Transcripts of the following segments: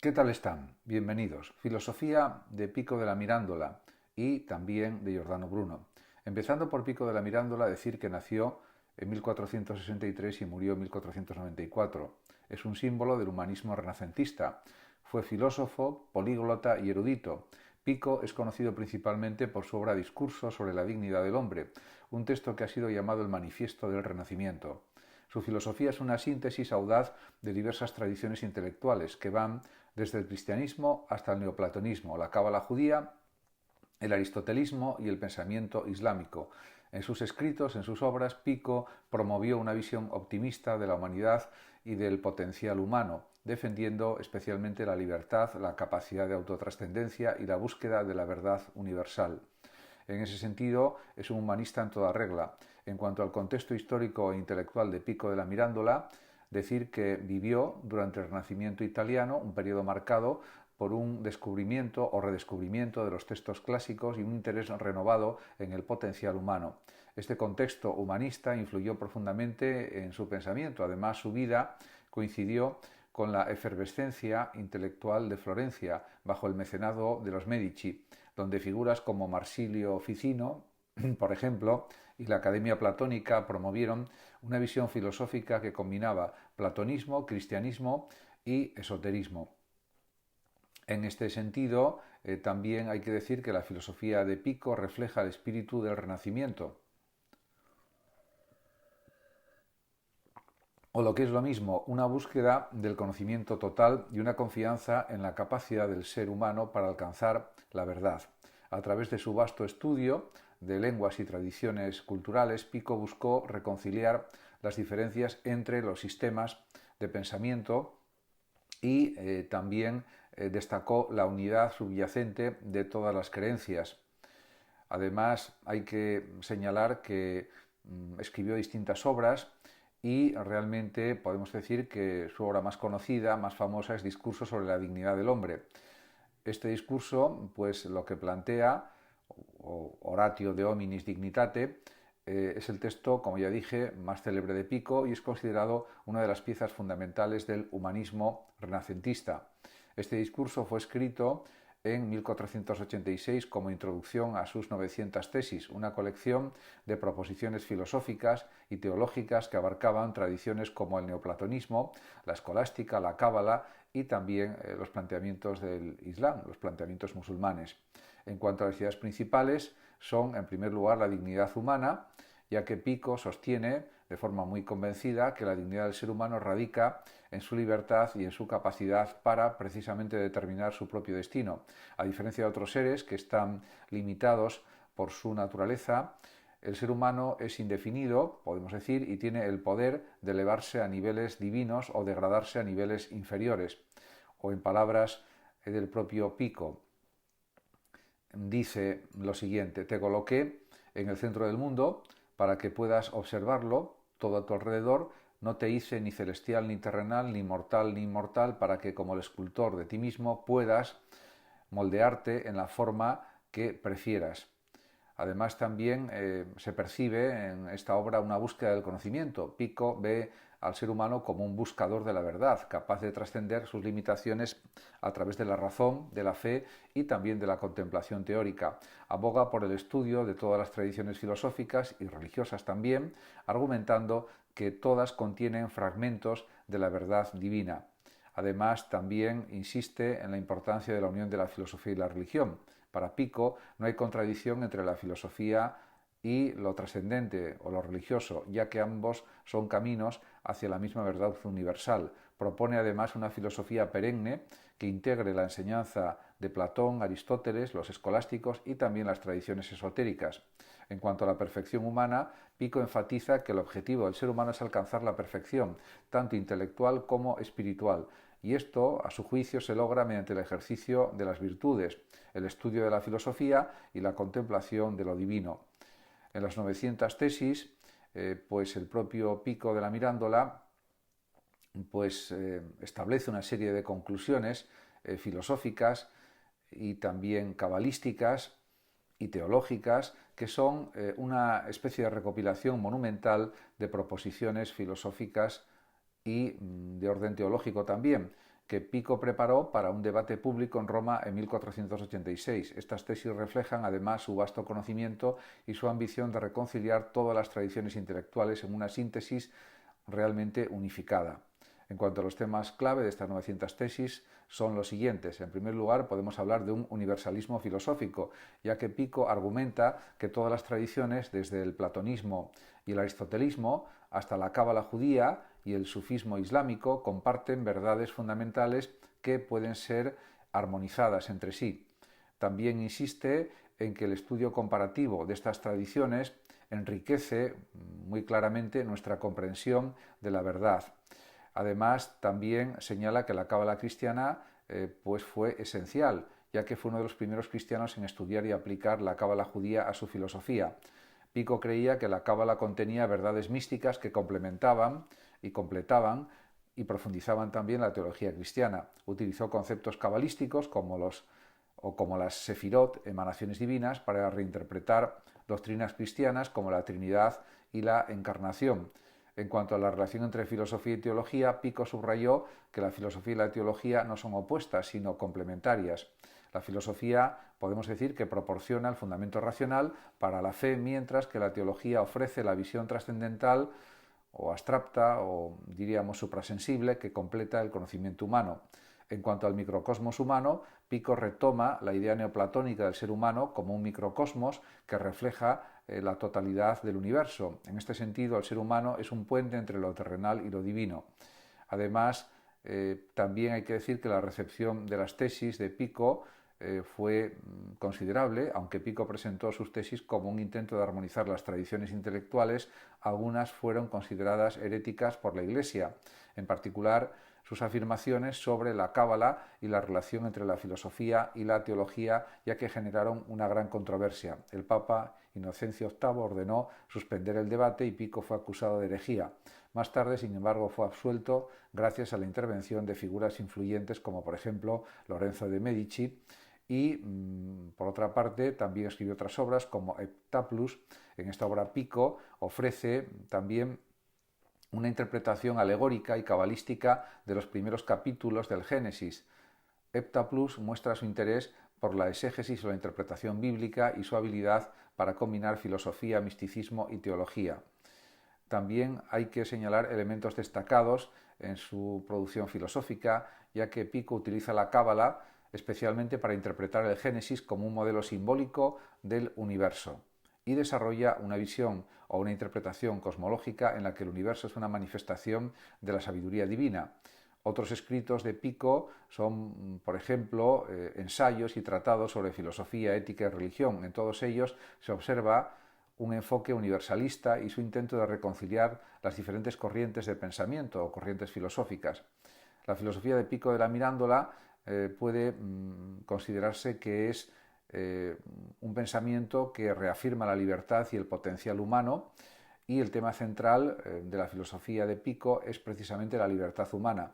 ¿Qué tal están? Bienvenidos. Filosofía de Pico de la Mirandola y también de Giordano Bruno. Empezando por Pico de la Mirandola, decir que nació en 1463 y murió en 1494. Es un símbolo del humanismo renacentista. Fue filósofo, políglota y erudito. Pico es conocido principalmente por su obra Discurso sobre la dignidad del hombre, un texto que ha sido llamado el Manifiesto del Renacimiento. Su filosofía es una síntesis audaz de diversas tradiciones intelectuales que van desde el cristianismo hasta el neoplatonismo, la cábala judía, el aristotelismo y el pensamiento islámico. En sus escritos, en sus obras, Pico promovió una visión optimista de la humanidad y del potencial humano, defendiendo especialmente la libertad, la capacidad de autotrascendencia y la búsqueda de la verdad universal. En ese sentido, es un humanista en toda regla. En cuanto al contexto histórico e intelectual de Pico de la Mirandola, decir que vivió durante el Renacimiento italiano, un periodo marcado por un descubrimiento o redescubrimiento de los textos clásicos y un interés renovado en el potencial humano. Este contexto humanista influyó profundamente en su pensamiento. Además, su vida coincidió con la efervescencia intelectual de Florencia bajo el mecenado de los Medici, donde figuras como Marsilio Ficino, por ejemplo, y la Academia Platónica promovieron una visión filosófica que combinaba platonismo, cristianismo y esoterismo. En este sentido, también hay que decir que la filosofía de Pico refleja el espíritu del Renacimiento, o lo que es lo mismo, una búsqueda del conocimiento total y una confianza en la capacidad del ser humano para alcanzar la verdad. A través de su vasto estudio de lenguas y tradiciones culturales, Pico buscó reconciliar las diferencias entre los sistemas de pensamiento y también destacó la unidad subyacente de todas las creencias. Además, hay que señalar que escribió distintas obras y realmente podemos decir que su obra más conocida, más famosa, es Discurso sobre la dignidad del hombre. Este discurso, pues lo que plantea, o Oratio de hominis dignitate, es el texto, como ya dije, más célebre de Pico y es considerado una de las piezas fundamentales del humanismo renacentista. Este discurso fue escrito en 1486 como introducción a sus 900 tesis, una colección de proposiciones filosóficas y teológicas que abarcaban tradiciones como el neoplatonismo, la escolástica, la cábala y también los planteamientos del Islam, los planteamientos musulmanes. En cuanto a las ideas principales, son, en primer lugar, la dignidad humana, ya que Pico sostiene de forma muy convencida que la dignidad del ser humano radica en su libertad y en su capacidad para precisamente determinar su propio destino. A diferencia de otros seres que están limitados por su naturaleza, el ser humano es indefinido, podemos decir, y tiene el poder de elevarse a niveles divinos o degradarse a niveles inferiores. O en palabras del propio Pico, dice lo siguiente: te coloqué en el centro del mundo para que puedas observarlo todo a tu alrededor, no te hice ni celestial ni terrenal, ni mortal ni inmortal, para que como el escultor de ti mismo puedas moldearte en la forma que prefieras. Además, también se percibe en esta obra una búsqueda del conocimiento. Pico ve al ser humano como un buscador de la verdad, capaz de trascender sus limitaciones a través de la razón, de la fe y también de la contemplación teórica. Aboga por el estudio de todas las tradiciones filosóficas y religiosas también, argumentando que todas contienen fragmentos de la verdad divina. Además, también insiste en la importancia de la unión de la filosofía y la religión. Para Pico no hay contradicción entre la filosofía y lo trascendente o lo religioso, ya que ambos son caminos hacia la misma verdad universal. Propone además una filosofía perenne que integre la enseñanza de Platón, Aristóteles, los escolásticos y también las tradiciones esotéricas. En cuanto a la perfección humana, Pico enfatiza que el objetivo del ser humano es alcanzar la perfección, tanto intelectual como espiritual, y esto, a su juicio, se logra mediante el ejercicio de las virtudes, el estudio de la filosofía y la contemplación de lo divino. En las 900 tesis, pues el propio Pico de la Mirándola pues, establece una serie de conclusiones filosóficas y también cabalísticas y teológicas que son una especie de recopilación monumental de proposiciones filosóficas y de orden teológico también. que Pico preparó para un debate público en Roma en 1486. Estas tesis reflejan además su vasto conocimiento y su ambición de reconciliar todas las tradiciones intelectuales en una síntesis realmente unificada. En cuanto a los temas clave de estas 900 tesis, son los siguientes. En primer lugar, podemos hablar de un universalismo filosófico, ya que Pico argumenta que todas las tradiciones, desde el platonismo y el aristotelismo hasta la cábala judía y el sufismo islámico, comparten verdades fundamentales que pueden ser armonizadas entre sí. También insiste en que el estudio comparativo de estas tradiciones enriquece muy claramente nuestra comprensión de la verdad. Además, también señala que la cábala cristiana pues fue esencial, ya que fue uno de los primeros cristianos en estudiar y aplicar la cábala judía a su filosofía. Pico creía que la cábala contenía verdades místicas que complementaban y completaban y profundizaban también la teología cristiana. Utilizó conceptos cabalísticos como las sefirot, emanaciones divinas, para reinterpretar doctrinas cristianas como la Trinidad y la Encarnación. En cuanto a la relación entre filosofía y teología, Pico subrayó que la filosofía y la teología no son opuestas, sino complementarias. La filosofía, podemos decir, que proporciona el fundamento racional para la fe, mientras que la teología ofrece la visión trascendental o abstracta o diríamos suprasensible que completa el conocimiento humano. En cuanto al microcosmos humano, Pico retoma la idea neoplatónica del ser humano como un microcosmos que refleja la totalidad del universo. En este sentido, el ser humano es un puente entre lo terrenal y lo divino. Además, también hay que decir que la recepción de las tesis de Pico fue considerable, aunque Pico presentó sus tesis como un intento de armonizar las tradiciones intelectuales, algunas fueron consideradas heréticas por la Iglesia, en particular sus afirmaciones sobre la cábala y la relación entre la filosofía y la teología, ya que generaron una gran controversia. El Papa Inocencio VIII ordenó suspender el debate y Pico fue acusado de herejía. Más tarde, sin embargo, fue absuelto gracias a la intervención de figuras influyentes como, por ejemplo, Lorenzo de Medici, y, por otra parte, también escribió otras obras como Heptaplus. En esta obra Pico ofrece también una interpretación alegórica y cabalística de los primeros capítulos del Génesis. Heptaplus muestra su interés por la exégesis o la interpretación bíblica y su habilidad para combinar filosofía, misticismo y teología. También hay que señalar elementos destacados en su producción filosófica, ya que Pico utiliza la cábala especialmente para interpretar el Génesis como un modelo simbólico del universo y desarrolla una visión o una interpretación cosmológica en la que el universo es una manifestación de la sabiduría divina. Otros escritos de Pico son, por ejemplo, ensayos y tratados sobre filosofía, ética y religión. En todos ellos se observa un enfoque universalista y su intento de reconciliar las diferentes corrientes de pensamiento o corrientes filosóficas. La filosofía de Pico de la Mirándola puede considerarse que es un pensamiento que reafirma la libertad y el potencial humano, y el tema central de la filosofía de Pico es precisamente la libertad humana.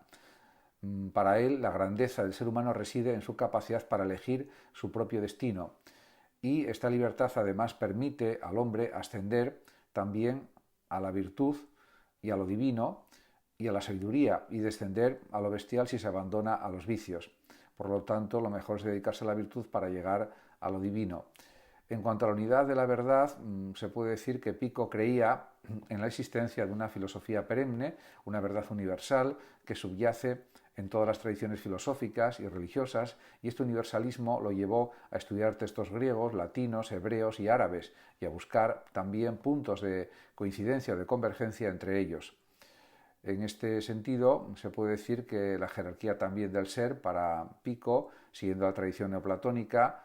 Para él, la grandeza del ser humano reside en su capacidad para elegir su propio destino, y esta libertad además permite al hombre ascender también a la virtud y a lo divino y a la sabiduría, y descender a lo bestial si se abandona a los vicios. Por lo tanto, lo mejor es dedicarse a la virtud para llegar a lo divino. En cuanto a la unidad de la verdad, se puede decir que Pico creía en la existencia de una filosofía perenne, una verdad universal que subyace en todas las tradiciones filosóficas y religiosas, y este universalismo lo llevó a estudiar textos griegos, latinos, hebreos y árabes, y a buscar también puntos de coincidencia o de convergencia entre ellos. En este sentido, se puede decir que la jerarquía también del ser para Pico, siguiendo la tradición neoplatónica,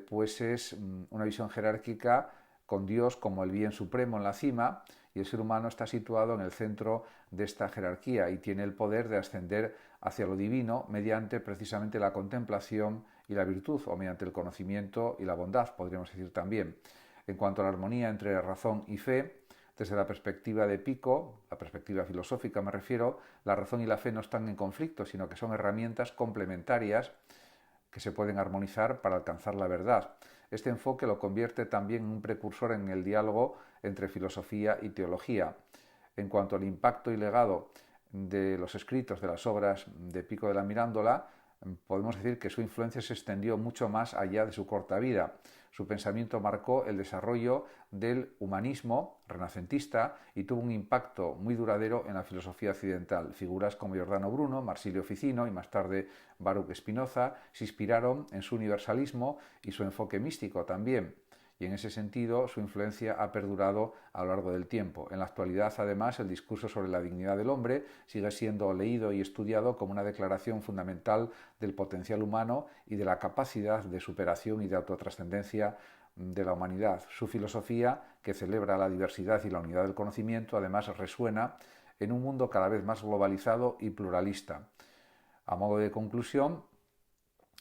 pues es una visión jerárquica con Dios como el bien supremo en la cima, y el ser humano está situado en el centro de esta jerarquía y tiene el poder de ascender hacia lo divino mediante precisamente la contemplación y la virtud, o mediante el conocimiento y la bondad, podríamos decir también. En cuanto a la armonía entre razón y fe, desde la perspectiva de Pico, la perspectiva filosófica me refiero, la razón y la fe no están en conflicto, sino que son herramientas complementarias que se pueden armonizar para alcanzar la verdad. Este enfoque lo convierte también en un precursor en el diálogo entre filosofía y teología. En cuanto al impacto y legado de los escritos de las obras de Pico de la Mirandola, podemos decir que su influencia se extendió mucho más allá de su corta vida. Su pensamiento marcó el desarrollo del humanismo renacentista y tuvo un impacto muy duradero en la filosofía occidental. Figuras como Giordano Bruno, Marsilio Ficino y más tarde Baruch Spinoza se inspiraron en su universalismo y su enfoque místico también. Y en ese sentido su influencia ha perdurado a lo largo del tiempo. En la actualidad, además, el discurso sobre la dignidad del hombre sigue siendo leído y estudiado como una declaración fundamental del potencial humano y de la capacidad de superación y de autotrascendencia de la humanidad. Su filosofía, que celebra la diversidad y la unidad del conocimiento, además resuena en un mundo cada vez más globalizado y pluralista. A modo de conclusión,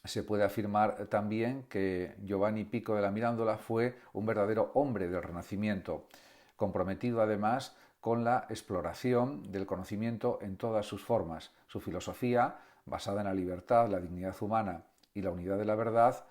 se puede afirmar también que Giovanni Pico de la Mirandola fue un verdadero hombre del Renacimiento, comprometido además con la exploración del conocimiento en todas sus formas. Su filosofía, basada en la libertad, la dignidad humana y la unidad de la verdad,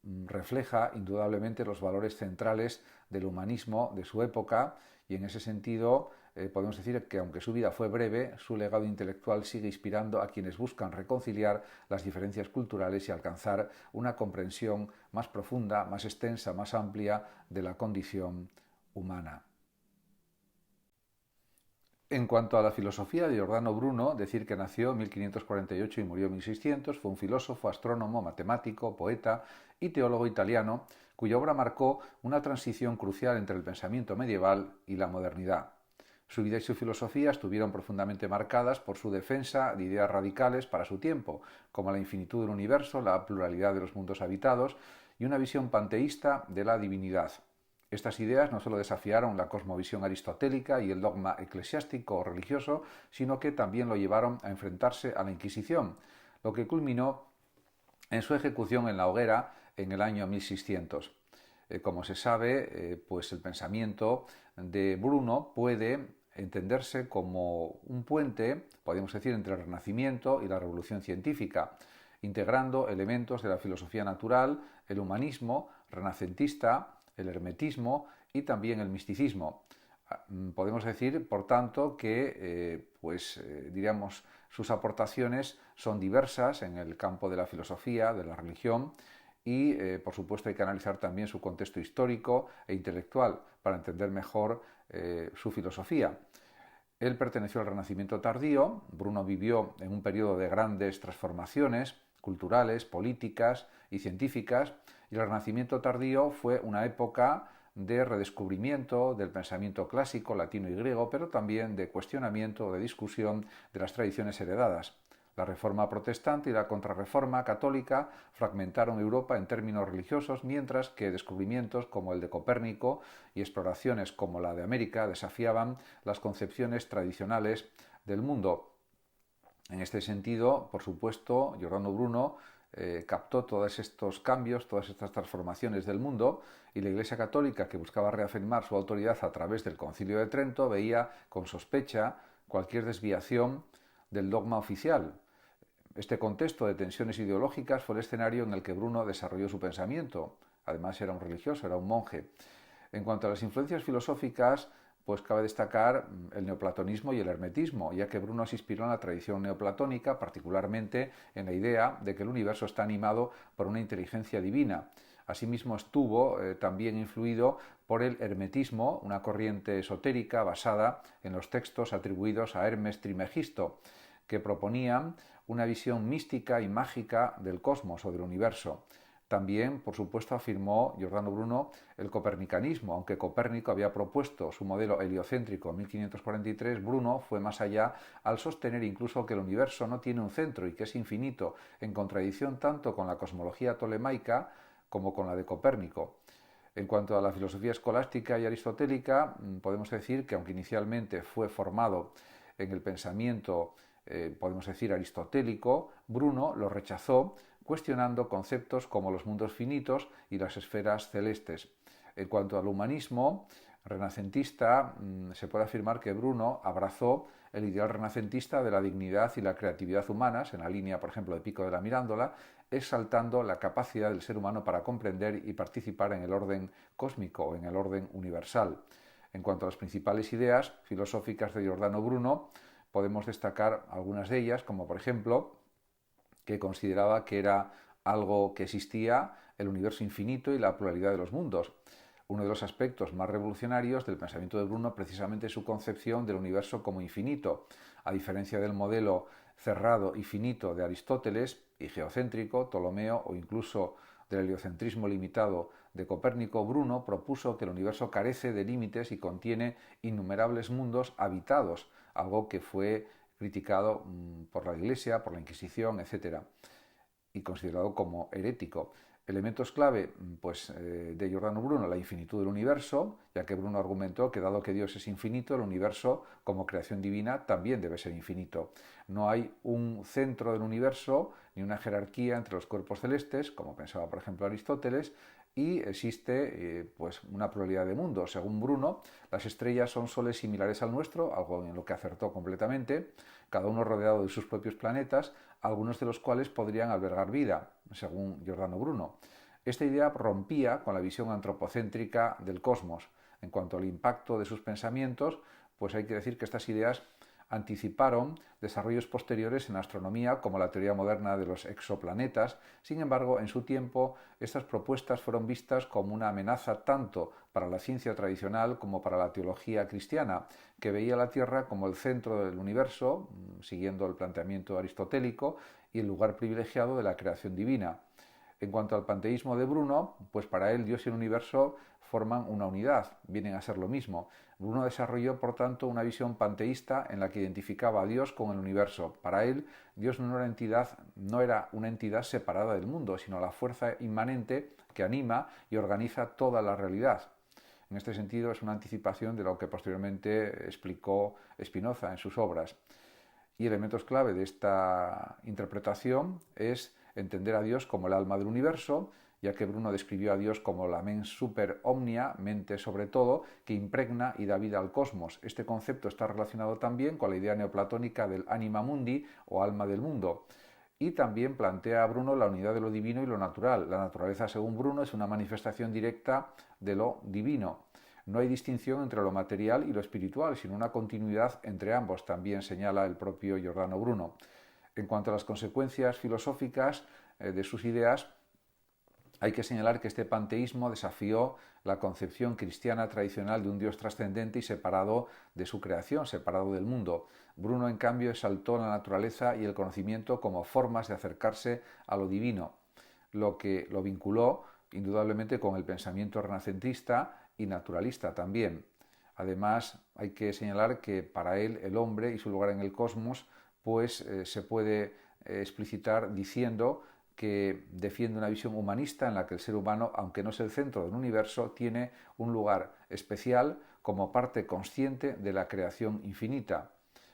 refleja indudablemente los valores centrales del humanismo de su época y en ese sentido podemos decir que aunque su vida fue breve, su legado intelectual sigue inspirando a quienes buscan reconciliar las diferencias culturales y alcanzar una comprensión más profunda, más extensa, más amplia de la condición humana. En cuanto a la filosofía de Giordano Bruno, decir que nació en 1548 y murió en 1600, fue un filósofo, astrónomo, matemático, poeta y teólogo italiano, cuya obra marcó una transición crucial entre el pensamiento medieval y la modernidad. Su vida y su filosofía estuvieron profundamente marcadas por su defensa de ideas radicales para su tiempo, como la infinitud del universo, la pluralidad de los mundos habitados y una visión panteísta de la divinidad. Estas ideas no solo desafiaron la cosmovisión aristotélica y el dogma eclesiástico o religioso, sino que también lo llevaron a enfrentarse a la Inquisición, lo que culminó en su ejecución en la hoguera en el año 1600. Como se sabe, pues el pensamiento de Bruno puede entenderse como un puente, podemos decir, entre el Renacimiento y la Revolución Científica, integrando elementos de la filosofía natural, el humanismo renacentista, el hermetismo y también el misticismo. Podemos decir, por tanto, que diríamos, sus aportaciones son diversas en el campo de la filosofía, de la religión y, por supuesto, hay que analizar también su contexto histórico e intelectual para entender mejor su filosofía. Él perteneció al Renacimiento tardío. Bruno vivió en un periodo de grandes transformaciones culturales, políticas y científicas, y el Renacimiento tardío fue una época de redescubrimiento del pensamiento clásico, latino y griego, pero también de cuestionamiento, de discusión de las tradiciones heredadas. La Reforma protestante y la Contrarreforma católica fragmentaron Europa en términos religiosos, mientras que descubrimientos como el de Copérnico y exploraciones como la de América desafiaban las concepciones tradicionales del mundo. En este sentido, por supuesto, Giordano Bruno captó todos estos cambios, todas estas transformaciones del mundo, y la Iglesia Católica, que buscaba reafirmar su autoridad a través del Concilio de Trento, veía con sospecha cualquier desviación del dogma oficial. Este contexto de tensiones ideológicas fue el escenario en el que Bruno desarrolló su pensamiento. Además era un religioso, era un monje. En cuanto a las influencias filosóficas, pues cabe destacar el neoplatonismo y el hermetismo, ya que Bruno se inspiró en la tradición neoplatónica, particularmente en la idea de que el universo está animado por una inteligencia divina. Asimismo estuvo también influido por el hermetismo, una corriente esotérica basada en los textos atribuidos a Hermes Trismegisto, que proponían una visión mística y mágica del cosmos o del universo. También, por supuesto, afirmó Giordano Bruno el copernicanismo. Aunque Copérnico había propuesto su modelo heliocéntrico en 1543, Bruno fue más allá al sostener incluso que el universo no tiene un centro y que es infinito, en contradicción tanto con la cosmología tolemaica como con la de Copérnico. En cuanto a la filosofía escolástica y aristotélica, podemos decir que aunque inicialmente fue formado en el pensamiento, podemos decir, aristotélico, Bruno lo rechazó, cuestionando conceptos como los mundos finitos y las esferas celestes. En cuanto al humanismo renacentista, se puede afirmar que Bruno abrazó el ideal renacentista de la dignidad y la creatividad humanas, en la línea, por ejemplo, de Pico de la Mirandola, exaltando la capacidad del ser humano para comprender y participar en el orden cósmico o en el orden universal. En cuanto a las principales ideas filosóficas de Giordano Bruno, podemos destacar algunas de ellas, como por ejemplo que consideraba que era algo que existía el universo infinito y la pluralidad de los mundos. Uno de los aspectos más revolucionarios del pensamiento de Bruno precisamente es su concepción del universo como infinito. A diferencia del modelo cerrado y finito de Aristóteles y geocéntrico, Ptolomeo o incluso del heliocentrismo limitado de Copérnico, Bruno propuso que el universo carece de límites y contiene innumerables mundos habitados, algo que fue criticado por la Iglesia, por la Inquisición, etc., y considerado como herético. Elementos clave de Giordano Bruno, la infinitud del universo, ya que Bruno argumentó que dado que Dios es infinito, el universo como creación divina también debe ser infinito. No hay un centro del universo ni una jerarquía entre los cuerpos celestes, como pensaba por ejemplo Aristóteles, y existe una pluralidad de mundos. Según Bruno, las estrellas son soles similares al nuestro, algo en lo que acertó completamente, cada uno rodeado de sus propios planetas, algunos de los cuales podrían albergar vida, según Giordano Bruno. Esta idea rompía con la visión antropocéntrica del cosmos. En cuanto al impacto de sus pensamientos, pues hay que decir que estas ideas anticiparon desarrollos posteriores en astronomía, como la teoría moderna de los exoplanetas. Sin embargo, en su tiempo, estas propuestas fueron vistas como una amenaza tanto para la ciencia tradicional como para la teología cristiana, que veía la Tierra como el centro del universo, siguiendo el planteamiento aristotélico, y el lugar privilegiado de la creación divina. En cuanto al panteísmo de Bruno, pues para él Dios y el universo forman una unidad, vienen a ser lo mismo. Bruno desarrolló, por tanto, una visión panteísta en la que identificaba a Dios con el universo. Para él, Dios no era una entidad separada del mundo, sino la fuerza inmanente que anima y organiza toda la realidad. En este sentido, es una anticipación de lo que posteriormente explicó Spinoza en sus obras. Y elementos clave de esta interpretación es entender a Dios como el alma del universo, ya que Bruno describió a Dios como la mens super omnia, mente sobre todo, que impregna y da vida al cosmos. Este concepto está relacionado también con la idea neoplatónica del anima mundi o alma del mundo. Y también plantea a Bruno la unidad de lo divino y lo natural. La naturaleza, según Bruno, es una manifestación directa de lo divino. No hay distinción entre lo material y lo espiritual, sino una continuidad entre ambos, también señala el propio Giordano Bruno. En cuanto a las consecuencias filosóficas de sus ideas, hay que señalar que este panteísmo desafió la concepción cristiana tradicional de un Dios trascendente y separado de su creación, separado del mundo. Bruno, en cambio, exaltó la naturaleza y el conocimiento como formas de acercarse a lo divino, lo que lo vinculó indudablemente con el pensamiento renacentista y naturalista también. Además, hay que señalar que para él el hombre y su lugar en el cosmos se puede explicitar diciendo que defiende una visión humanista en la que el ser humano, aunque no es el centro del universo, tiene un lugar especial como parte consciente de la creación infinita.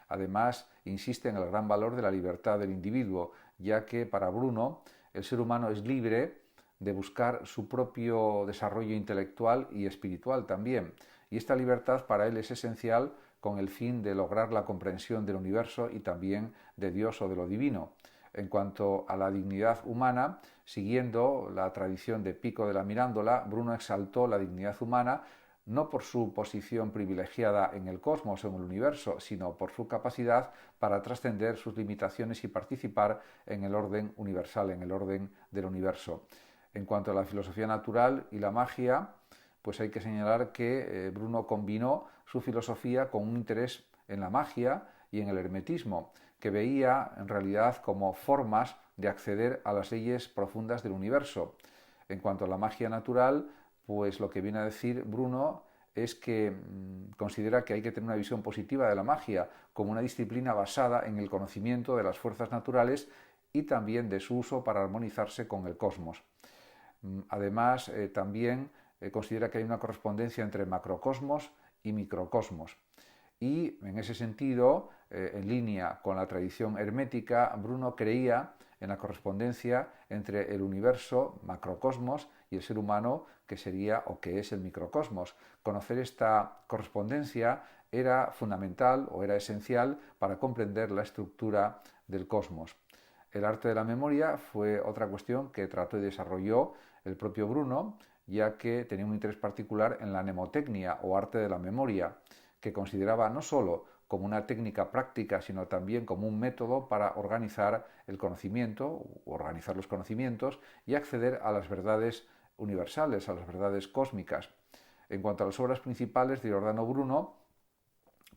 Además, insiste en el gran valor de la libertad del individuo, ya que para Bruno el ser humano es libre de buscar su propio desarrollo intelectual y espiritual también. Y esta libertad para él es esencial con el fin de lograr la comprensión del universo y también de Dios o de lo divino. En cuanto a la dignidad humana, siguiendo la tradición de Pico de la Mirándola, Bruno exaltó la dignidad humana no por su posición privilegiada en el cosmos o en el universo, sino por su capacidad para trascender sus limitaciones y participar en el orden universal, en el orden del universo. En cuanto a la filosofía natural y la magia, pues hay que señalar que Bruno combinó su filosofía con un interés en la magia y en el hermetismo, que veía en realidad como formas de acceder a las leyes profundas del universo. En cuanto a la magia natural, pues lo que viene a decir Bruno es que considera que hay que tener una visión positiva de la magia como una disciplina basada en el conocimiento de las fuerzas naturales y también de su uso para armonizarse con el cosmos. Además, también considera que hay una correspondencia entre macrocosmos y microcosmos. Y en ese sentido, en línea con la tradición hermética, Bruno creía en la correspondencia entre el universo, macrocosmos, y el ser humano, que sería o que es el microcosmos. Conocer esta correspondencia era fundamental o era esencial para comprender la estructura del cosmos. El arte de la memoria fue otra cuestión que trató y desarrolló el propio Bruno, ya que tenía un interés particular en la mnemotecnia o arte de la memoria, que consideraba no sólo como una técnica práctica, sino también como un método para organizar el conocimiento, organizar los conocimientos y acceder a las verdades universales, a las verdades cósmicas. En cuanto a las obras principales de Giordano Bruno,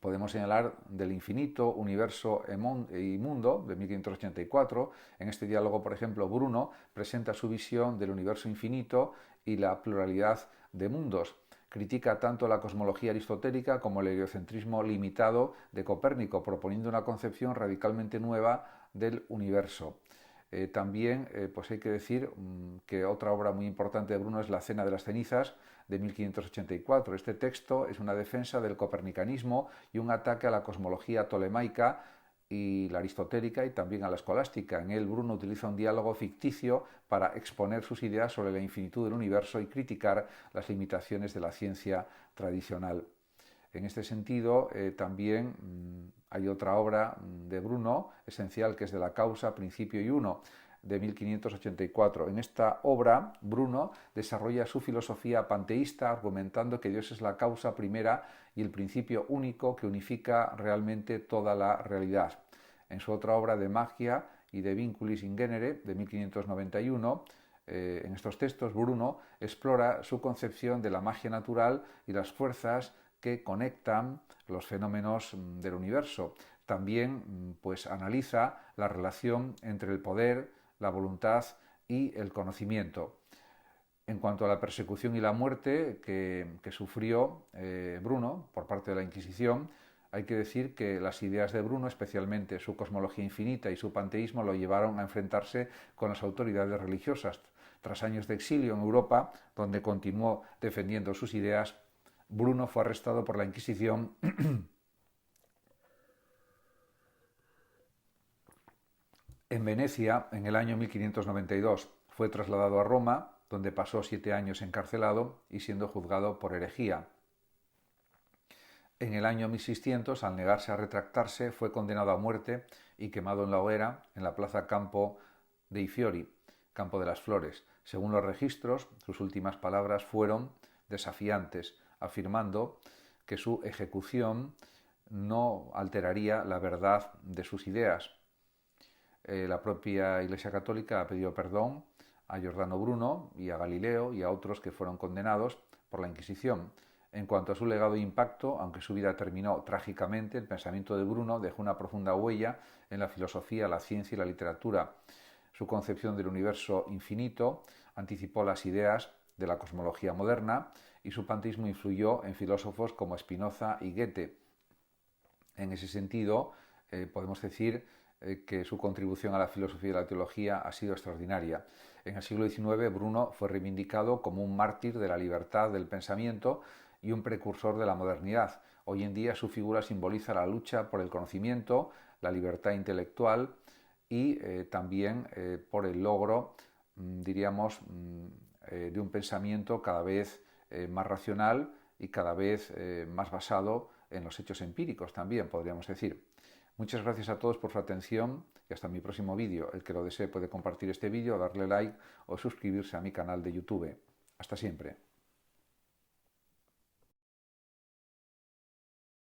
podemos señalar Del infinito, universo y mundo, de 1584. En este diálogo, por ejemplo, Bruno presenta su visión del universo infinito y la pluralidad de mundos. Critica tanto la cosmología aristotélica como el heliocentrismo limitado de Copérnico, proponiendo una concepción radicalmente nueva del universo. También pues hay que decir que otra obra muy importante de Bruno es La Cena de las Cenizas, de 1584. Este texto es una defensa del copernicanismo y un ataque a la cosmología tolemaica y la aristotélica y también a la escolástica. En él Bruno utiliza un diálogo ficticio para exponer sus ideas sobre la infinitud del universo y criticar las limitaciones de la ciencia tradicional. En este sentido, también hay otra obra de Bruno, esencial, que es De la causa, principio y uno, de 1584. En esta obra, Bruno desarrolla su filosofía panteísta, argumentando que Dios es la causa primera y el principio único que unifica realmente toda la realidad. En su otra obra de Magia y de Vinculis in Genere, de 1591, en estos textos Bruno explora su concepción de la magia natural y las fuerzas que conectan los fenómenos del universo. También pues analiza la relación entre el poder, la voluntad y el conocimiento. En cuanto a la persecución y la muerte que sufrió Bruno por parte de la Inquisición, hay que decir que las ideas de Bruno, especialmente su cosmología infinita y su panteísmo, lo llevaron a enfrentarse con las autoridades religiosas. Tras años de exilio en Europa, donde continuó defendiendo sus ideas, Bruno fue arrestado por la Inquisición en Venecia en el año 1592. Fue trasladado a Roma, donde pasó 7 años encarcelado y siendo juzgado por herejía. En el año 1600, al negarse a retractarse, fue condenado a muerte y quemado en la hoguera en la plaza Campo dei Fiori, Campo de las Flores. Según los registros, sus últimas palabras fueron desafiantes, afirmando que su ejecución no alteraría la verdad de sus ideas. La propia Iglesia Católica ha pedido perdón a Giordano Bruno y a Galileo y a otros que fueron condenados por la Inquisición. En cuanto a su legado e impacto, aunque su vida terminó trágicamente, el pensamiento de Bruno dejó una profunda huella en la filosofía, la ciencia y la literatura. Su concepción del universo infinito anticipó las ideas de la cosmología moderna y su panteísmo influyó en filósofos como Spinoza y Goethe. En ese sentido, podemos decir que su contribución a la filosofía y la teología ha sido extraordinaria. En el siglo XIX, Bruno fue reivindicado como un mártir de la libertad del pensamiento y un precursor de la modernidad. Hoy en día su figura simboliza la lucha por el conocimiento, la libertad intelectual y también por el logro, diríamos, de un pensamiento cada vez más racional y cada vez más basado en los hechos empíricos también, podríamos decir. Muchas gracias a todos por su atención y hasta mi próximo vídeo. El que lo desee puede compartir este vídeo, darle like o suscribirse a mi canal de YouTube. Hasta siempre.